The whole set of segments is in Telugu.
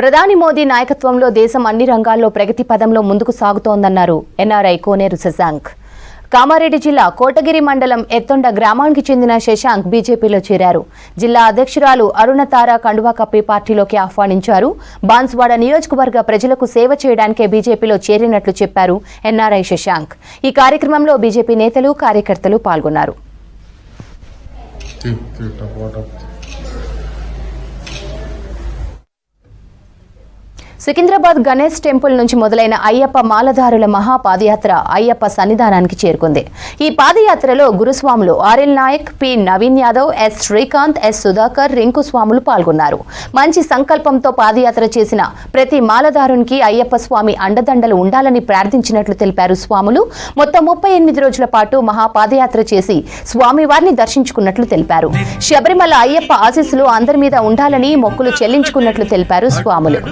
ప్రధాని మోదీ నాయకత్వంలో దేశం అన్ని రంగాల్లో ప్రగతి పదంలో ముందుకు సాగుతోందన్నారు ఎన్ఆర్ఐ కోనేరు శశాంక్. కామారెడ్డి జిల్లా కోటగిరి మండలం ఎత్తొండ గ్రామానికి చెందిన శశాంక్ బీజేపీలో చేరారు. జిల్లా అధ్యక్షురాలు అరుణతార కండువా కప్పి పార్టీలోకి ఆహ్వానించారు. బాన్స్వాడ నియోజకవర్గ ప్రజలకు సేవ చేయడానికే బీజేపీలో చేరినట్లు చెప్పారు ఎన్ఆర్ఐ శశాంక్. ఈ కార్యక్రమంలో బీజేపీ నేతలు, కార్యకర్తలు పాల్గొన్నారు. సికింద్రాబాద్ గణేష్ టెంపుల్ నుంచి మొదలైన అయ్యప్ప మాలధారుల మహాపాదయాత్ర అయ్యప్ప సన్నిధానానికి చేరుకుంది. ఈ పాదయాత్రలో గురుస్వాములు RL Nayak, P Naveen Yadav, S Srikanth, S Sudhakar, Rinku స్వాములు పాల్గొన్నారు. మంచి సంకల్పంతో పాదయాత్ర చేసిన ప్రతి మాలధారునికి అయ్యప్ప స్వామి అండదండలు ఉండాలని ప్రార్థించినట్లు తెలిపారు స్వాములు. మొత్తం 38 రోజుల పాటు మహాపాదయాత్ర చేసి స్వామివారిని దర్శించుకున్నట్లు తెలిపారు. శబరిమల అయ్యప్ప ఆశీస్సులు అందరి మీద ఉండాలని మొక్కులు చెల్లించుకున్నట్లు తెలిపారు స్వాములు.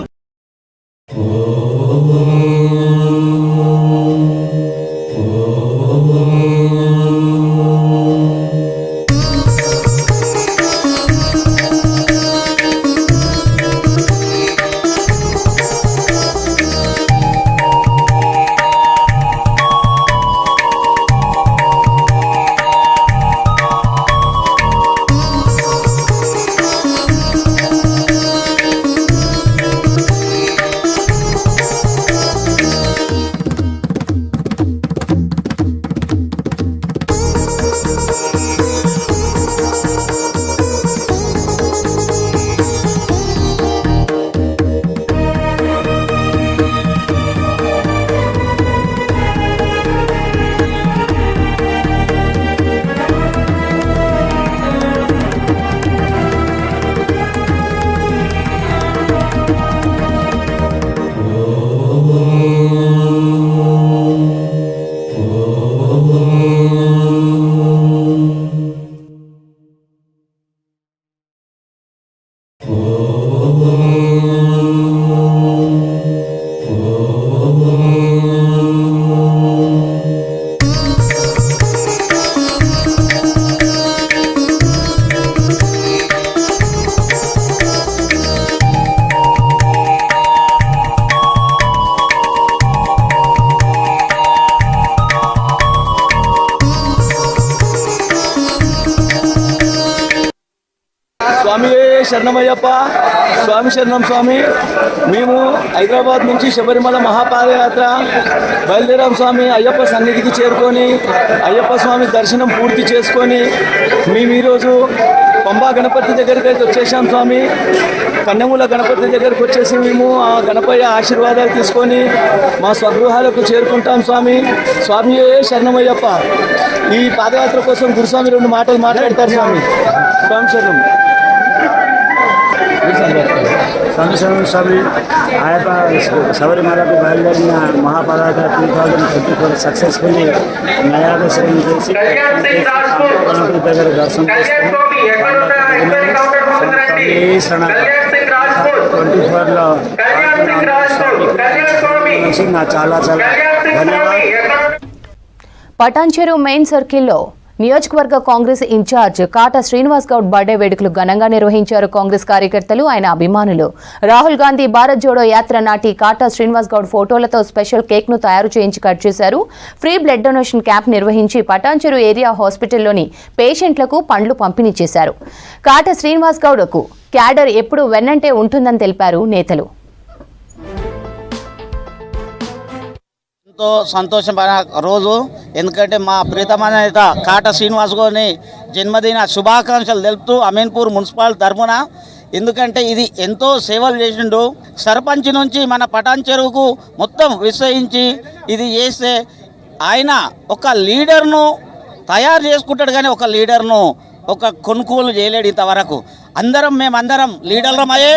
స్వామి శరణమయ్యప్ప, స్వామి శరణం స్వామి. మేము హైదరాబాద్ నుంచి శబరిమల మహాపాదయాత్ర బయలుదేరాం స్వామి. అయ్యప్ప సన్నిధికి చేరుకొని అయ్యప్ప స్వామి దర్శనం పూర్తి చేసుకొని మేము ఈరోజు పంబా గణపతి దగ్గరికి వచ్చేసాం స్వామి. కన్నెమూల గణపతి దగ్గరికి వచ్చేసి మేము ఆ గణపయ్య ఆశీర్వాదాలు తీసుకొని మా స్వగృహాలకు చేరుకుంటాం స్వామి. స్వామి శరణమయ్యప్ప. ఈ పాదయాత్ర కోసం గురుస్వామి 2 మాటలు మాట్లాడతారు స్వామి. స్వామి శరణం. స్వామి శరణం స్వామి. అయ్యప్ప శబరిమలకు బయలుదేరిన మహాపాదయాత్ర 2024 సక్సెస్ఫుల్లీ నయాదర్శనం చేసి గణపతి దగ్గర దర్శనం చేసుకుని 24లో నా చాలా ధన్యవాదాలు. పటాన్చెరు మెయిన్ సర్కిల్లో నియోజకవర్గ కాంగ్రెస్ ఇన్ఛార్జ్ కాటా శ్రీనివాస్ గౌడ్ బర్త్డే వేడుకలు ఘనంగా నిర్వహించారు కాంగ్రెస్ కార్యకర్తలు, ఆయన అభిమానులు. రాహుల్ గాంధీ భారత్ జోడో యాత్ర నాటి కాటా శ్రీనివాస్ గౌడ్ ఫోటోలతో స్పెషల్ కేక్ ను తయారు చేయించి కట్ చేశారు. ఫ్రీ బ్లడ్ డొనేషన్ క్యాంప్ నిర్వహించి పటాన్చెరు ఏరియా హాస్పిటల్లోని పేషెంట్లకు పండ్లు పంపిణీ చేశారు. కాటా శ్రీనివాస్ గౌడ్కు క్యాడర్ ఎప్పుడూ వెన్నంటే ఉంటుందని తెలిపారు నేతలు. ఎంతో సంతోషమైన రోజు. ఎందుకంటే మా ప్రియతమైన నేత కాటా శ్రీనివాస్ గౌడ్ని జన్మదిన శుభాకాంక్షలు తెలుపుతూ అమీన్పూర్ మున్సిపల్ తరఫున, ఎందుకంటే ఇది ఎంతో సేవలు చేసిండు. సర్పంచ్ నుంచి మన పటాన్చెరువుకు మొత్తం విశ్వసించి ఇది చేస్తే ఆయన ఒక లీడర్ను తయారు చేసుకుంటాడు, కానీ ఒక లీడర్ను ఒక కొనుగోలు చేయలేడు ఇంతవరకు. మేమందరం లీడర్లమయ్యే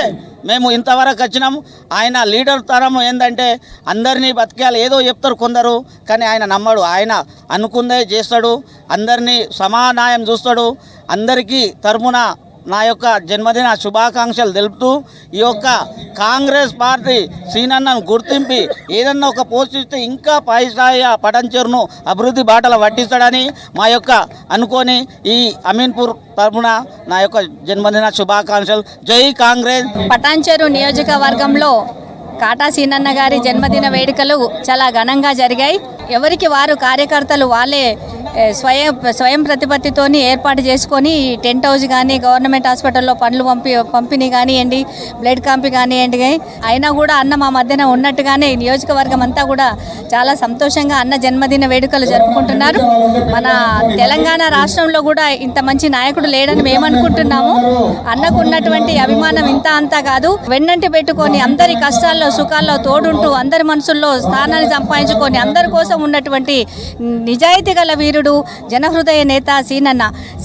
మేము ఇంతవరకు వచ్చినాము. ఆయన లీడర్ తరం ఏంటంటే అందరినీ బతికేయాలి, ఏదో చెప్తారు కొందరు, కానీ ఆయన నమ్మడు. ఆయన అనుకుందే చేస్తాడు, అందరినీ సమానాయం చూస్తాడు. అందరికీ తరపున నా యొక్క జన్మదిన శుభాకాంక్షలు తెలుపుతూ ఈ యొక్క కాంగ్రెస్ పార్టీ సీనన్నను గుర్తింపి ఏదన్నా ఒక పోస్ట్ ఇస్తే ఇంకా పై స్థాయి పటంచెరును అభివృద్ధి బాటలు పట్టిస్తాడని మా యొక్క అనుకొని ఈ అమీన్పూర్ తరఫున నా యొక్క జన్మదిన శుభాకాంక్షలు. జై కాంగ్రెస్. పటాన్చెరు నియోజకవర్గంలో కాటా సీనన్న గారి జన్మదిన వేడుకలు చాలా ఘనంగా జరిగాయి. ఎవరికి వారు కార్యకర్తలు వాళ్ళే స్వయం ప్రతిపత్తితోని ఏర్పాటు చేసుకొని టెంట్ హౌస్ కానీ గవర్నమెంట్ హాస్పిటల్లో పండ్లు పంపిణీ కానివ్వండి, బ్లడ్ క్యాంప్ కానివ్వండి, అయినా కూడా అన్న మా మధ్యన ఉన్నట్టుగానే నియోజకవర్గం అంతా కూడా చాలా సంతోషంగా అన్న జన్మదిన వేడుకలు జరుపుకుంటున్నారు. మన తెలంగాణ రాష్ట్రంలో కూడా ఇంత మంచి నాయకుడు లేడని మేము అనుకుంటున్నాము. అన్నకు ఉన్నటువంటి అభిమానం ఇంత అంతా కాదు, వెన్నంటి పెట్టుకొని అందరి కష్టాల్లో సుఖాల్లో తోడుంటూ అందరి మనసుల్లో స్థానాన్ని సంపాదించుకొని అందరి కోసం ఉన్నటువంటి నిజాయితీ గల వీరుడు జనహృదయ నేత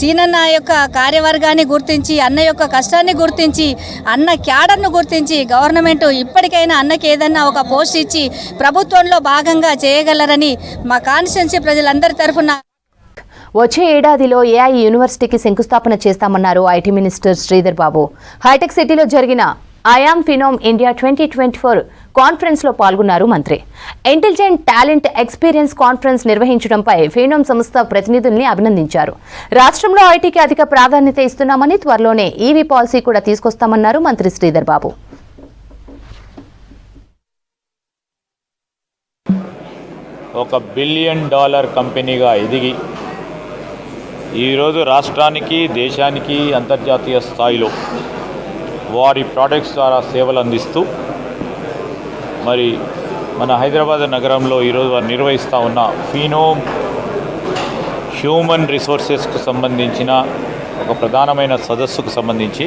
సీనన్న యొక్క కార్యవర్గాన్ని గుర్తించి అన్న యొక్క కష్టాన్ని గుర్తించి అన్న క్యాడర్ను గుర్తించి గవర్నమెంట్ ఇప్పటికైనా అన్నకి ఏదన్నా ఒక పోస్ట్ ఇచ్చి ప్రభుత్వంలో భాగంగా చేయగలరని మా కాన్స్టిట్యున్సీ ప్రజలందరి తరఫున వచ్చే ఏడాదిలో ఏఐ యూనివర్సిటీకి శంకుస్థాపన చేస్తామన్నారు ఐటీ మినిస్టర్ శ్రీధర్ బాబు. హైటెక్ సిటీలో జరిగిన ఐఆమ్ ఫినోమ్ ఇండియా 2024 కాన్ఫరెన్స్లో పాల్గొన్నారు మంత్రి. ఇంటెలిజెంట్ టాలెంట్ ఎక్స్పీరియన్స్ కాన్ఫరెన్స్ నిర్వహించడంపై ఫినోమ్ సంస్థ ప్రతినిధుల్ని అభినందించారు. రాష్ట్రంలో ఐటీకి అధిక ప్రాధాన్యత ఇస్తున్నామని, త్వరలోనే ఈవీ పాలసీ కూడా తీసుకొస్తామన్నారు మంత్రి శ్రీధర్ బాబు. $1 బిలియన్ కంపెనీగా ఎదిగి ఈరోజు రాష్ట్రానికి, దేశానికి అంతర్జాతీయ స్థాయిలో వారి ప్రోడక్ట్స్ ద్వారా సేవలు అందిస్తూ మరి మన హైదరాబాద్ నగరంలో ఈరోజు వారు నిర్వహిస్తూ ఉన్న ఫినోమ్ హ్యూమన్ రిసోర్సెస్కు సంబంధించిన ఒక ప్రధానమైన సదస్సుకు సంబంధించి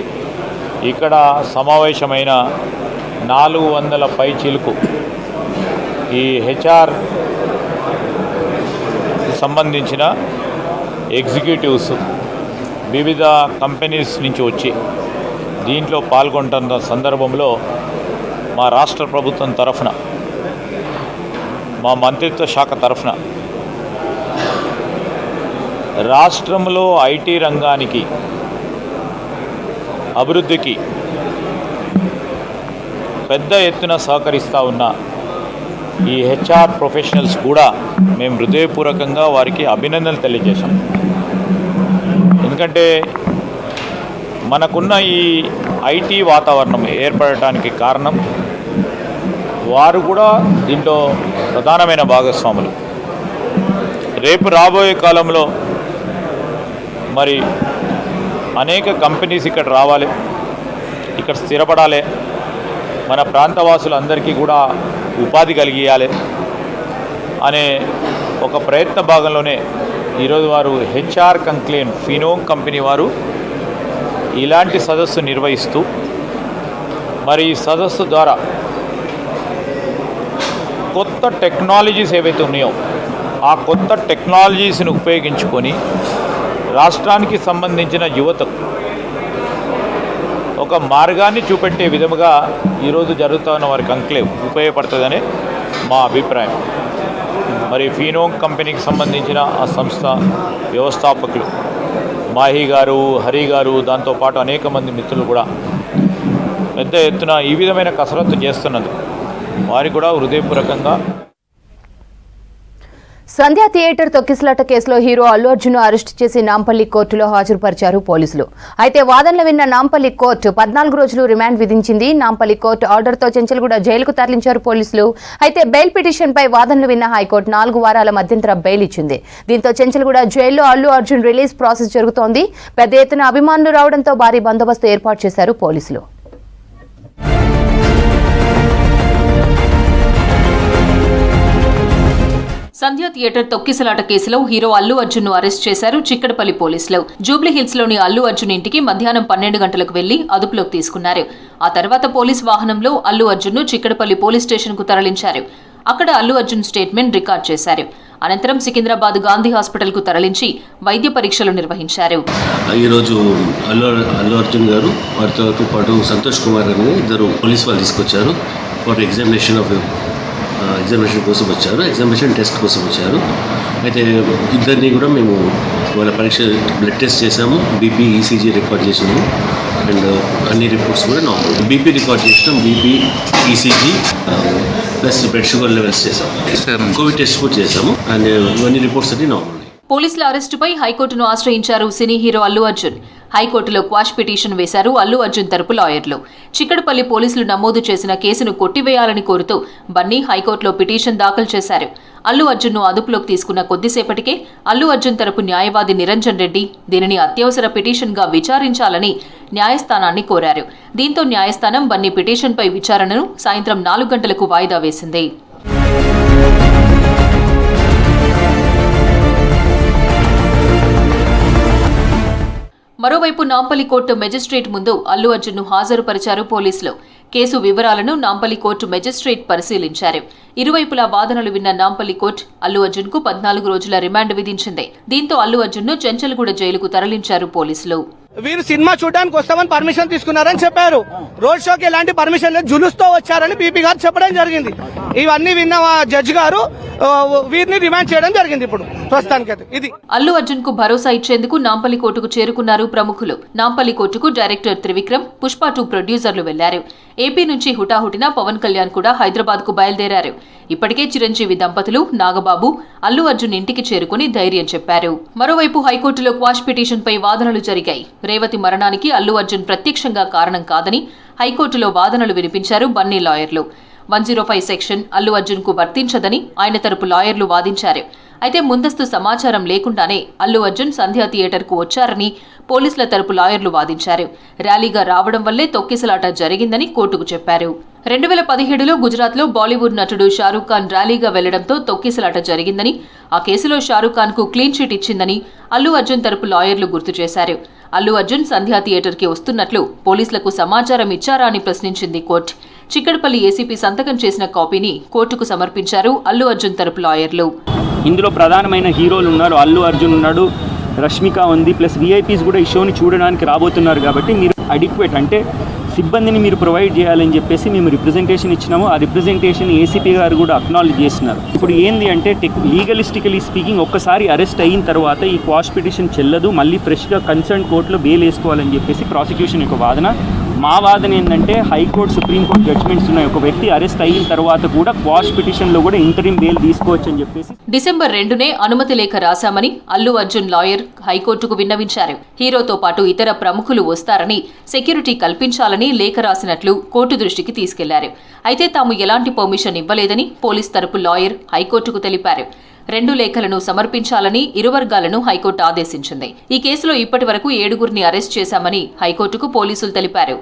ఇక్కడ సమావేశమైన 400 పైచిలుకు ఈ హెచ్ఆర్ సంబంధించిన ఎగ్జిక్యూటివ్స్ వివిధ కంపెనీస్ నుంచి వచ్చి దీంట్లో పాల్గొంటున్న సందర్భంలో మా రాష్ట్ర ప్రభుత్వం తరఫున, మా మంత్రిత్వ శాఖ తరఫున రాష్ట్రంలో ఐటీ రంగానికి అభివృద్ధికి పెద్ద ఎత్తున సహకరిస్తూ ఉన్న ఈ హెచ్ఆర్ ప్రొఫెషనల్స్ కూడా మేము హృదయపూర్వకంగా వారికి అభినందనలు తెలియజేశాం. ఎందుకంటే మనకున్న ఈ ఐటీ వాతావరణం ఏర్పడటానికి కారణం వారు కూడా దీంట్లో ప్రధానమైన భాగస్వాములు. రేపు రాబోయే కాలంలో మరి అనేక కంపెనీస్ ఇక్కడ రావాలి, ఇక్కడ స్థిరపడాలి, మన ప్రాంతవాసులందరికీ కూడా ఉపాధి కలిగియాలి అనే ఒక ప్రయత్న భాగంలోనే ఈరోజు వారు హెచ్ఆర్ కంక్లేన్ ఫినోమ్ కంపెనీ వారు ఇలాంటి సదస్సు నిర్వహిస్తూ మరి ఈ సదస్సు ద్వారా కొత్త టెక్నాలజీస్ ఏవైతే ఉన్నాయో ఆ కొత్త టెక్నాలజీస్ని ఉపయోగించుకొని రాష్ట్రానికి సంబంధించిన యువతకు ఒక మార్గాన్ని చూపెట్టే విధముగా ఈరోజు జరుగుతున్న వారి కంక్లేవ్ ఉపయోగపడుతుందని మా అభిప్రాయం. మరి ఫినోమ్ కంపెనీకి సంబంధించిన ఆ సంస్థ వ్యవస్థాపకులు మాహి గారు, హరి గారు, దాంతోపాటు అనేక మంది మిత్రులు కూడా పెద్ద ఎత్తున ఈ విధమైన కసరత్తు చేస్తున్నందుకు వారికి కూడా హృదయపూర్వకంగా. సంధ్యా థియేటర్ తొక్కిసలాట కేసులో హీరో అల్లు అర్జున్ అరెస్టు చేసి నాంపల్లి కోర్టులో హాజరుపరిచారు పోలీసులు. అయితే వాదనలు విన్న నాంపల్లి కోర్టు 14 రోజులు రిమాండ్ విధించింది. నాంపల్లి కోర్టు ఆర్డర్తో చెంచల్గూడ జైలుకు తరలించారు పోలీసులు. అయితే బెయిల్ పిటిషన్పై వాదనలు విన్న హైకోర్టు 4 వారాల మధ్యంతర బెయిల్ ఇచ్చింది. దీంతో చెంచల్గూడ జైల్లో అల్లు అర్జున్ రిలీజ్ ప్రాసెస్ జరుగుతోంది. పెద్ద ఎత్తున అభిమానులు రావడంతో భారీ బందోబస్తు ఏర్పాటు చేశారు పోలీసులు. సంధ్యా థియేటర్ తొక్కిసలాట కేసులో హీరో అల్లు అర్జున్ ను అరెస్ట్ చేశారు చిక్కడపల్లి పోలీసులు. జూబ్లీహిల్స్ లోని అల్లు అర్జున్ ఇంటికి మధ్యాహ్నం 12 గంటలకు వెళ్లి అదుపులోకి తీసుకున్నారు. ఆ తర్వాత పోలీస్ వాహనంలో అల్లు అర్జున్ ను చిక్కడపల్లి పోలీస్ స్టేషన్ కు తరలించారు. అక్కడ అల్లు అర్జున్ స్టేట్మెంట్ రికార్డ్ చేశారు. అనంతరం సికింద్రాబాద్ గాంధీ హాస్పిటల్ కు తరలించి వైద్య పరీక్షలు నిర్వహించారు. ఈరోజు అల్లు అర్జున్ గారు వారితో పాటు సంతోష్ కుమార్ అని ఇద్దరు పోలీస్ వాళ్ళు తీసుకొచ్చారు. ఫర్ ఎగ్జామినేషన్ కోసం వచ్చారు, ఎగ్జామినేషన్ టెస్ట్ కోసం వచ్చారు. అయితే ఇద్దరిని కూడా మేము వాళ్ళ పరీక్ష బ్లడ్ టెస్ట్ చేసాము, బీపీ ఈసీజీ రికార్డ్ చేసాము అండ్ అన్ని రిపోర్ట్స్ కూడా నార్మల్. బీపీ రికార్డ్ చేసినాం, BP ECG plus blood sugar levels చేసాము, కోవిడ్ టెస్ట్ కూడా చేసాము అండ్ ఇవన్నీ రిపోర్ట్స్ అన్ని నార్మల్. పోలీసుల అరెస్టుపై హైకోర్టును ఆశ్రయించారు సినీ హీరో అల్లు అర్జున్. హైకోర్టులో క్వాష్ పిటిషన్ వేశారు అల్లు అర్జున్ తరపు లాయర్లు. చిక్కడపల్లి పోలీసులు నమోదు చేసిన కేసును కొట్టివేయాలని కోరుతూ బన్నీ హైకోర్టులో పిటిషన్ దాఖలు చేశారు. అల్లు అర్జున్ను అదుపులోకి తీసుకున్న కొద్దిసేపటికే అల్లు అర్జున్ తరపు న్యాయవాది నిరంజన్ రెడ్డి దీనిని అత్యవసర పిటిషన్గా విచారించాలని న్యాయస్థానాన్ని కోరారు. దీంతో న్యాయస్థానం బన్నీ పిటిషన్పై విచారణను సాయంత్రం 4 గంటలకు వాయిదా వేసింది. మరోవైపు నాంపల్లి కోర్టు మెజిస్ట్రేట్ ముందు అల్లు అర్జున్ను హాజరుపరిచారు పోలీసులు. కేసు వివరాలను నాంపల్లి కోర్టు మెజిస్ట్రేట్ పరిశీలించారు. ఇరువైపులా వాదనలు విన్న నాంపల్లి కోర్టు అల్లు అర్జున్కు 14 రోజుల రిమాండ్ విధించింది. దీంతో అల్లు అర్జున్ను చెంచల్గూడ జైలుకు తరలించారు పోలీసులు. వీరు సినిమా చూడడానికి వస్తామని పర్మిషన్ తీసుకున్నారని చెప్పారు. రోడ్ షోకి ఎలాంటి పర్మిషన్ లేదు, జులుస్తో వచ్చారని పీపీ గారు చెప్పడం జరిగింది. ఇవన్నీ విన్న జడ్జి గారు వీరిని రిమాండ్ చేయడం జరిగింది. ఇప్పుడు ప్రస్తుతానికైతే ఇది. అల్లు అర్జున్ కు భరోసా ఇచ్చేందుకు నాంపల్లి కోర్టుకు చేరుకున్నారు ప్రముఖులు. నాంపల్లి కోర్టుకు డైరెక్టర్ త్రివిక్రమ్, పుష్ప 2 ప్రొడ్యూసర్లు వెళ్లారు. ఏపీ నుంచి హుటాహుటిన పవన్ కళ్యాణ్ కూడా హైదరాబాద్ కు బయలుదేరారు. ఇప్పటికే చిరంజీవి దంపతులు నాగబాబు అల్లు అర్జున్ ఇంటికి చేరుకుని ధైర్యం చెప్పారు. మరోవైపు హైకోర్టులో క్వాష్ పిటిషన్ పై వాదనలు జరిగాయి. రేవతి మరణానికి అల్లు అర్జున్ ప్రత్యక్షంగా కారణం కాదని హైకోర్టులో వాదనలు వినిపించారు బన్నీ లాయర్లు. 105 సెక్షన్ అల్లు అర్జున్ కు వర్తించదని ఆయన తరపు లాయర్లు వాదించారు. అయితే ముందస్తు సమాచారం లేకుండానే అల్లు అర్జున్ సంధ్యా థియేటర్కు వచ్చారని పోలీసుల తరపు లాయర్లు వాదించారు. ర్యాలీగా రావడం వల్లే తొక్కిసలాట జరిగిందని కోర్టుకు చెప్పారు. 2017లో గుజరాత్లో బాలీవుడ్ నటుడు షారూక్ ఖాన్ ర్యాలీగా వెళ్లడంతో తొక్కిసలాట జరిగిందని, ఆ కేసులో షారూక్ ఖాన్ కు క్లీన్ చిట్ ఇచ్చిందని అల్లు అర్జున్ తరపు లాయర్లు గుర్తు చేశారు. అల్లు అర్జున్ సంధ్యా థియేటర్కి వస్తున్నట్లు పోలీసులకు సమాచారం ఇచ్చారా అని ప్రశ్నించింది కోర్టు. చిక్కడపల్లి ఏసీపీ సంతకం చేసిన కాపీని కోర్టుకు సమర్పించారు అల్లు అర్జున్ తరపు లాయర్లు. ఇందులో ప్రధానమైన హీరోలు ఉన్నారు, అల్లు అర్జున్ ఉన్నాడు, రష్మిక ఉంది, ప్లస్ విఐపీస్ కూడా ఈ షోని చూడడానికి రాబోతున్నారు. కాబట్టి మీరు అడిక్వేట్ అంటే సిబ్బందిని మీరు ప్రొవైడ్ చేయాలని చెప్పేసి మేము రిప్రజెంటేషన్ ఇచ్చినాము. ఆ రిప్రజెంటేషన్ ఏసీపీ గారు కూడా అక్నాలెడ్జ్ చేస్తున్నారు. ఇప్పుడు ఏంది అంటే లీగలిస్టికలీ స్పీకింగ్ ఒక్కసారి అరెస్ట్ అయిన తర్వాత ఈ క్వాష్ పిటిషన్ చెల్లదు, మళ్ళీ ఫ్రెష్గా కన్సర్న్ కోర్టులో బెయిల్ వేసుకోవాలని చెప్పేసి ప్రాసిక్యూషన్ యొక్క వాదన. మా వాదన ఏంటంటే హైకోర్టు సుప్రీంకోర్టు జడ్జ్మెంట్స్ ఉన్నాయి, ఒక వ్యక్తి అరెస్ట్ అయిన తర్వాత కూడా క్వాష్ పిటిషన్లో కూడా ఇంటరిమ్ బెయిల్ తీసుకోవచ్చు అని చెప్పేసి. డిసెంబర్ 2నే అనుమతి లేఖ రాశామని అల్లు అర్జున్ లాయర్ హైకోర్టుకు విన్నవించారు. హీరోతో పాటు ఇతర ప్రముఖులు వస్తారని, సెక్యూరిటీ కల్పించాలని లేఖ రాసినట్లు కోర్టు దృష్టికి తీసుకెళ్లారు. అయితే తాము ఎలాంటి పర్మిషన్ ఇవ్వలేదని పోలీస్ తరపు లాయర్ హైకోర్టుకు తెలిపారు. 2 లేఖలను సమర్పించాలని ఇరు వర్గాలను హైకోర్టు ఆదేశించింది. ఈ కేసులో ఇప్పటి వరకు 7గురిని అరెస్ట్ చేశామని హైకోర్టుకు పోలీసులు తెలిపారు.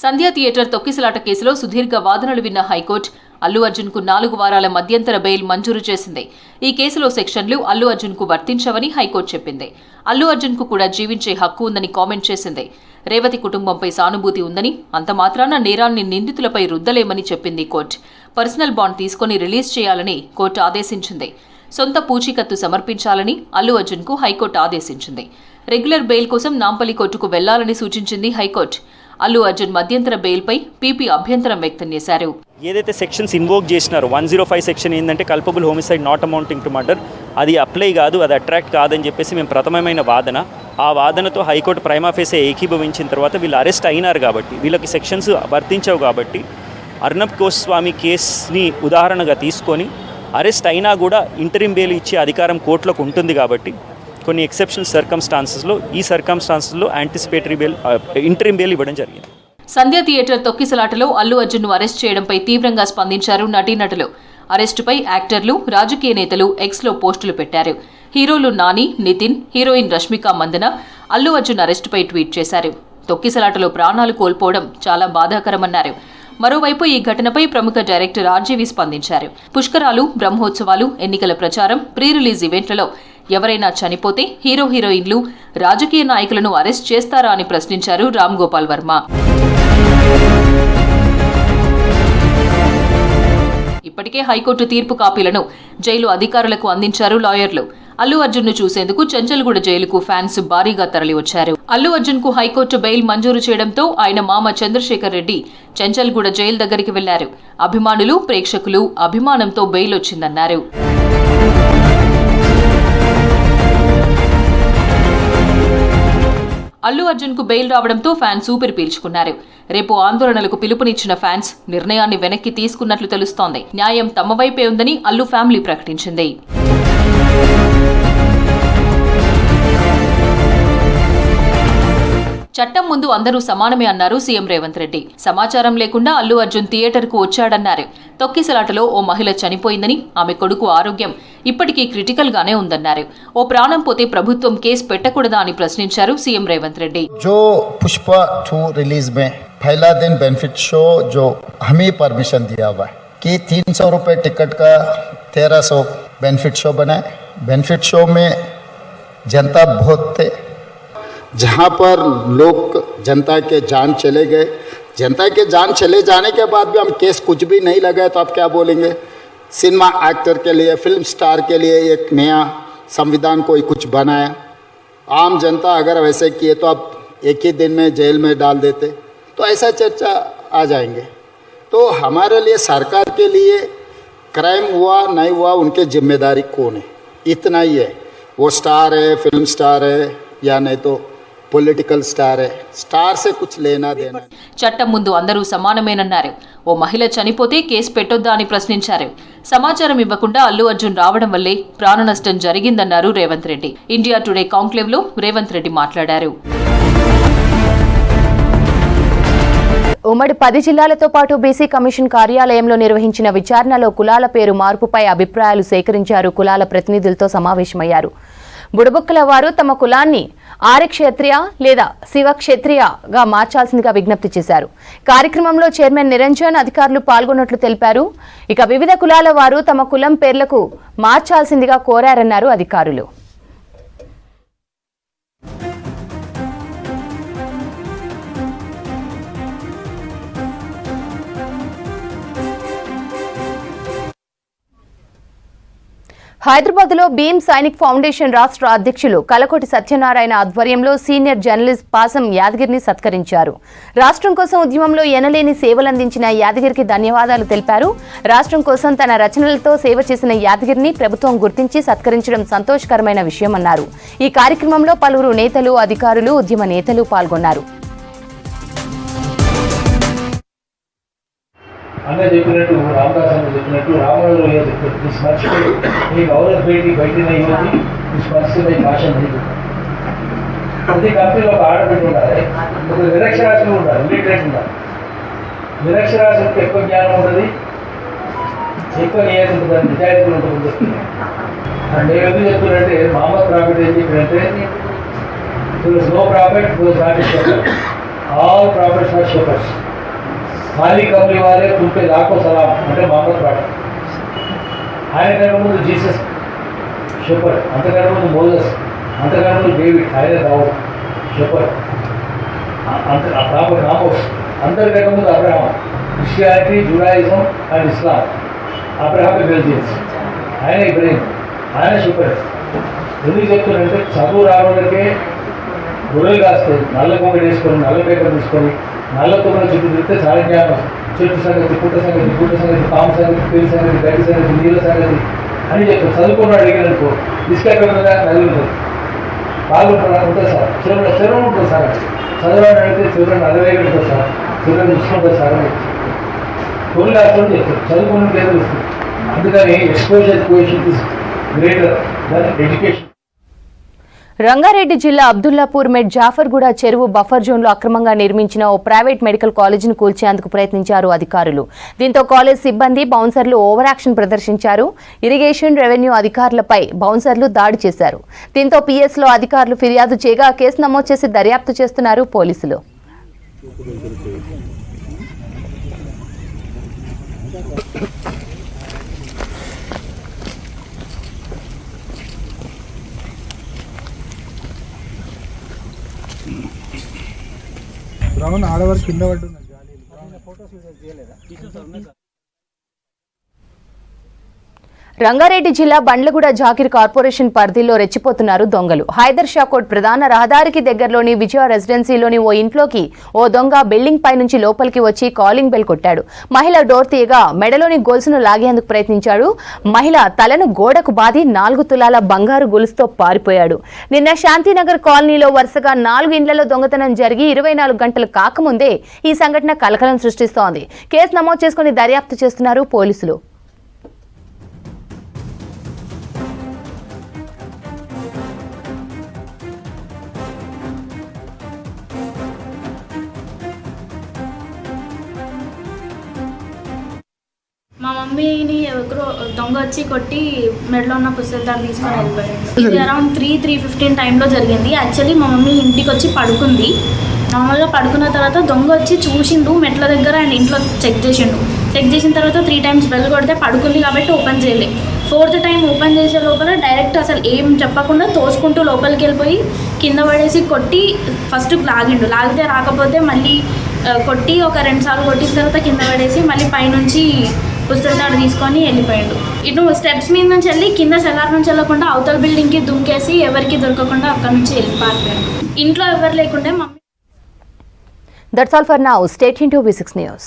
సంధ్యా థియేటర్ తొక్కిసలాట కేసులో సుదీర్ఘ వాదనలు విన్న హైకోర్టు అల్లు అర్జున్ కు 4 వారాల మధ్యంతర బెయిల్ మంజూరు చేసింది. ఈ కేసులో సెక్షన్లు అల్లు అర్జున్ కు వర్తించవని హైకోర్టు చెప్పింది. అల్లు అర్జున్ కు కూడా జీవించే హక్కు ఉందని కామెంట్ చేసింది. రేవతి కుటుంబంపై సానుభూతి ఉందని, అంత మాత్రాన నేరాన్ని నిందితులపై రుద్దలేమని చెప్పింది కోర్టు. పర్సనల్ బాండ్ తీసుకుని రిలీజ్ చేయాలని కోర్టు ఆదేశించింది. సొంత పూచీకత్తు సమర్పించాలని అల్లు అర్జున్ కు హైకోర్టు ఆదేశించింది. రెగ్యులర్ బెయిల్ కోసం నాంపల్లి కోర్టుకు వెళ్లాలని సూచించింది హైకోర్టు. అల్లు అర్జున్ మధ్యంతర బెయిల్పై పీపీ అభ్యంతరం వ్యక్తం చేశారు. ఏదైతే సెక్షన్స్ ఇన్వోక్ చేసినారో 105 సెక్షన్ ఏంటంటే culpable homicide not amounting to murder, అది అప్లై కాదు, అది అట్రాక్ట్ కాదని చెప్పేసి మేము ప్రథమమైన వాదన. ఆ వాదనతో హైకోర్టు ప్రైమా ఫేసే ఏకీభవించిన తర్వాత వీళ్ళు అరెస్ట్ అయినారు కాబట్టి, వీళ్ళకి సెక్షన్స్ వర్తించవు కాబట్టి అర్నబ్ గోస్వామి కేసుని ఉదాహరణగా తీసుకొని అరెస్ట్ అయినా కూడా ఇంటరిమ్ బెయిల్ ఇచ్చే అధికారం కోర్టులకు ఉంటుంది. కాబట్టి కొన్ని ఎక్సెప్షనల్ సర్కమ్స్టాన్సెస్లో ఈ సర్కమ్స్టాన్సెస్లో యాంటిసిపేటరీ బెయిల్ ఇంటరిమ్ బెయిల్ ఇవ్వడం జరిగింది. సంధ్యా థియేటర్ తొక్కిసలాటలో అల్లు అర్జున్ను అరెస్ట్ చేయడంపై తీవ్రంగా స్పందించారు నటీనటులు. అరెస్టుపై యాక్టర్లు, రాజకీయ నేతలు ఎక్స్లో పోస్టులు పెట్టారు. హీరోలు నాని, నితిన్, హీరోయిన్ రష్మిక మందన అల్లు అర్జున్ అరెస్టుపై ట్వీట్ చేశారు. తొక్కిసలాటలో ప్రాణాలు కోల్పోవడం చాలా బాధాకరమన్నారు. మరోవైపు ఈ ఘటనపై ప్రముఖ డైరెక్టర్ ఆర్జీవి స్పందించారు. పుష్కరాలు, బ్రహ్మోత్సవాలు, ఎన్నికల ప్రచారం, ప్రీ రిలీజ్ ఈవెంట్లలో ఎవరైనా చనిపోతే హీరో హీరోయిన్లు, రాజకీయ నాయకులను అరెస్ట్ చేస్తారా అని ప్రశ్నించారు రామ్ గోపాల్ వర్మ. ఇప్పటికే హైకోర్టు తీర్పు కాపీలను జైలు అధికారులకు అందించారు లాయర్లు. అల్లు అర్జున్ ను చూసేందుకు చెంచల్గూడ జైలుకు ఫ్యాన్స్ భారీగా తరలివచ్చారు. అల్లు అర్జున్ కు హైకోర్టు బెయిల్ మంజూరు చేయడంతో ఆయన మామ చంద్రశేఖర్ రెడ్డి చెంచల్గూడ జైలు దగ్గరికి వెళ్లారు. అభిమానులు, ప్రేక్షకులు అభిమానంతో బెయిల్ వచ్చిందన్నారు. అల్లు అర్జున్ కు బెయిల్ రావడంతో ఫ్యాన్స్ ఊపిరి పీల్చుకున్నారు. రేపు ఆందోళనలకు పిలుపునిచ్చిన ఫ్యాన్స్ నిర్ణయాన్ని వెనక్కి తీసుకున్నట్లు తెలుస్తోంది. న్యాయం తమ వైపే ఉందని అల్లు ఫ్యామిలీ ప్రకటించింది. చట్టం ముందు అందరూ సమానమే అన్నారు సీఎం రేవంత్ రెడ్డి. సమాచారం లేకుండా అల్లు అర్జున్ థియేటర్కు వచ్చాడన్నారు. తొక్కిసలాటలో ఓ మహిళ చనిపోయిందని, ఆమె కొడుకు ఆరోగ్యం ఇప్పటికీ క్రిటికల్ గానే ఉందన్నారు. ఓ ప్రాణం పోతే ప్రభుత్వం కేసు పెట్టకూడదా అని ప్రశ్నించారు సీఎం రేవంత్ రెడ్డి. जो पुष्पा 2 रिलीज में पहला दिन बेनिफिट शो जो हमें परमिशन दिया हुआ है कि 300 रुपये टिकट का 1300 बेनिफिट शो बनाए. बेनिफिट शो में जनता बहुत थे, जहाँ पर लोग जनता के जान चले गए. जनता के जान चले जाने के बाद भी हम केस कुछ भी नहीं लगाए तो आप क्या बोलेंगे? सिनेमा एक्टर के लिए, फिल्म स्टार के लिए एक नया संविधान कोई कुछ बनाया. आम जनता अगर वैसे किए तो आप एक ही दिन में जेल में डाल देते, तो ऐसा चर्चा आ जाएंगे. तो हमारे लिए, सरकार के लिए क्राइम हुआ नहीं हुआ उनके जिम्मेदारी कौन है, इतना ही है. वो स्टार है, फिल्म स्टार है या नहीं तो పొలిటికల్ స్టార్ స్టార్ సే కుచ్ లేనా దేనా. చట్టం ముందు అందరూ సమానమేనన్నారు. ఓ మహిళ చనిపోతే కేసు పెట్టొద్దా అని ప్రశ్నించారు. సమాచారం ఇవ్వకుండా అల్లు అర్జున్ రావడం వల్లే ప్రాణ నష్టం జరిగిందన్నారు Revanth Reddy. India today conclave లో రేవంత్ రెడ్డి మాట్లాడారు. ఉమ్మడి 10 జిల్లాలతో పాటు బీసీ కమిషన్ కార్యాలయంలో నిర్వహించిన విచారణలో కులాల పేరు మార్పుపై అభిప్రాయాలు సేకరించారు. కులాల ప్రతినిధులతో సమావేశమయ్యారు. బుడబుక్కల వారు తమ కులాన్ని ఆర్యక్షత్రియ లేదా శివక్షత్రియగా మార్చాల్సిందిగా విజ్ఞప్తి చేశారు. కార్యక్రమంలో చైర్మన్ నిరంజన్, అధికారులు పాల్గొన్నట్లు తెలిపారు. ఇక వివిధ కులాల వారు తమ కులం పేర్లకు మార్చాల్సిందిగా కోరారన్నారు అధికారులు. హైదరాబాద్ లో భీమ్ సైనిక్ ఫౌండేషన్ రాష్ట్ర అధ్యక్షులు కలకోటి సత్యనారాయణ ఆధ్వర్యంలో సీనియర్ జర్నలిస్ట్ పాసం యాదగిరిని సత్కరించారు. రాష్ట్రం కోసం ఉద్యమంలో ఎనలేని సేవలందించిన యాదగిరికి ధన్యవాదాలు తెలిపారు. రాష్ట్రం కోసం తన రచనలతో సేవ చేసిన యాదగిరిని ప్రభుత్వం గుర్తించి సత్కరించడం సంతోషకరమైన విషయమన్నారు. ఈ కార్యక్రమంలో పలువురు నేతలు, అధికారులు, ఉద్యమ నేతలు పాల్గొన్నారు. అన్న చెప్పినట్టు, రామదాస్ అన్న చెప్పినట్టు, రామరాజు చెప్పినట్టు స్మర్శిపోయి ఈ గౌరవ బయటికి బయటిన యువతి స్మర్శిపోయి భాష లేదు. ప్రతి కంపెనీలో ఒక ఆడబిడ్డ ఉండాలి, ఒక నిరక్షరాస్యులు ఉండాలి, లిటరేట్ ఉండాలి. నిరక్షరాస్యులకు ఎక్కువ జ్ఞానం ఉంటుంది, ఎక్కువ నియతి ఉంటుంది, నిజాయితీ ఉంటుంది చెప్తుంది. నేను ఎందుకు చెప్తున్నట్టే, మహమ్మద్ ప్రాఫిట్ ఏం చెప్పినట్టే, no profit all profits are shoppers. మాలిక్ కంపెనీ వారే తుల్పే లాఖో సలాం అంటే మహమ్మద్ ప్రాఫిట్. ఆయన కన్నా ముందు జీసస్ షెపర్డ్, అంతకన్నా ముందు మోజస్, అంతకన్నా ముందు డేవిడ్, ఆయన దావుడ్ షెపర్డ్, ప్రాఫిట్ రామోస్, అందరికన్నా ముందు Abraham. Christianity, Judaism and Islam, Abrahamic religions. ఆయన ఇబ్రహీం, ఆయన షెపర్డ్. ఎందుకు చెప్తున్నారంటే చదువు రావడానికే గొర్రెలు కాస్తాయి, నల్ల కొంగ వేసుకొని, నల్ల పేపర్ తీసుకొని, నల్ల తొమ్మిది చుట్టూ తిరిగితే చాలా జ్ఞానం. చెట్టు సంగతి, పుట్ట సంగతి, గుట్ట సంగతి, పాము సంగతి, పేరు సంగతి, గడ్డి సంగతి, నీళ్ళ సంగతి అని చెప్తారు. చదువుకున్నాడు అడిగిననుకో ఇసుక మీద నది ఉంటుంది, బాగుంటుంది ఉంటుంది సార్. చెరువు ఉంటుంది సార్. చదవడానికి అడిగితే చివరి నలవేగా ఉంటుంది సార్, చివరి చూసుకుంటుంది సార్ అని కొన్ని రాష్ట్రాలు చెప్తారు. చదువుకున్నట్టు ఏదో ఇస్తుంది. అందుకని exposure coefficient is greater than education. Rangareddy జిల్లా అబ్దుల్లాపూర్ మెడ్ జాఫర్గూడ చెరువు బఫర్ జోన్లో అక్రమంగా నిర్మించిన ఓ ప్రైవేట్ మెడికల్ కాలేజీని కూల్చేందుకు ప్రయత్నించారు అధికారులు. దీంతో కాలేజ్ సిబ్బంది, బౌన్సర్లు ఓవర్ యాక్షన్ ప్రదర్శించారు. ఇరిగేషన్, రెవెన్యూ అధికారులపై బౌన్సర్లు దాడి చేశారు. దీంతో పిఎస్లో అధికారులు ఫిర్యాదు చేయగా కేసు నమోదు చేసి దర్యాప్తు చేస్తున్నారు పోలీసులు. ఆడవారు కింద పడుతున్నారు. రంగారెడ్డి జిల్లా బండ్లగూడ జాకిర్ కార్పొరేషన్ పరిధిలో రెచ్చిపోతున్నారు దొంగలు. హైదర్ షాకోట్ ప్రధాన రహదారికి దగ్గరలోని విజయ రెసిడెన్సీలోని ఓ ఇంట్లోకి ఓ దొంగ బిల్డింగ్ పై నుంచి లోపలికి వచ్చి కాలింగ్ బెల్ కొట్టాడు. మహిళ డోర్ తీయగా మెడలోని గొలుసును లాగేందుకు ప్రయత్నించాడు. మహిళ తలను గోడకు బాది 4 తులాల బంగారు గొలుసుతో పారిపోయాడు. నిన్న శాంతినగర్ కాలనీలో వరుసగా 4 ఇండ్లలో దొంగతనం జరిగి 24 గంటలు కాకముందే ఈ సంఘటన కలకలం సృష్టిస్తోంది. కేసు నమోదు చేసుకుని దర్యాప్తు చేస్తున్నారు పోలీసులు. మా మమ్మీని ఎవరో దొంగ వచ్చి కొట్టి మెడలో ఉన్న పుస్తకాలు తీసుకొని వెళ్ళిపోయింది. ఇది అరౌండ్ 3:15 టైంలో జరిగింది. యాక్చువల్లీ మా మమ్మీ ఇంటికి వచ్చి పడుకుంది. నార్మల్గా పడుకున్న తర్వాత దొంగ వచ్చి చూసిండు మెట్ల దగ్గర అండ్ ఇంట్లో చెక్ చేసిన తర్వాత 3 టైమ్స్ బెల్ కొడితే పడుకుంది కాబట్టి ఓపెన్ చేయలే. 4th టైం ఓపెన్ చేసే లోపల డైరెక్ట్ అసలు ఏం చెప్పకుండా తోసుకుంటూ లోపలికి వెళ్ళిపోయి కింద పడేసి కొట్టి ఫస్ట్ లాగితే రాకపోతే మళ్ళీ కొట్టి ఒక 2 సార్లు కొట్టిన తర్వాత కింద పడేసి మళ్ళీ పైనుంచి పుస్తకాలు తీసుకొని వెళ్ళిపోయాడు. ఇటు స్టెప్స్ మీద నుంచి వెళ్ళి కింద సెల్లార్ నుంచి వెళ్ళకుండా అవతల బిల్డింగ్కి దుంకేసి ఎవరికి దొరకకుండా అక్కడ నుంచి వెళ్ళిపోయాడు. ఇంట్లో ఎవరు లేకుంటే mummy. That's all for now. Stay tuned to V6 News.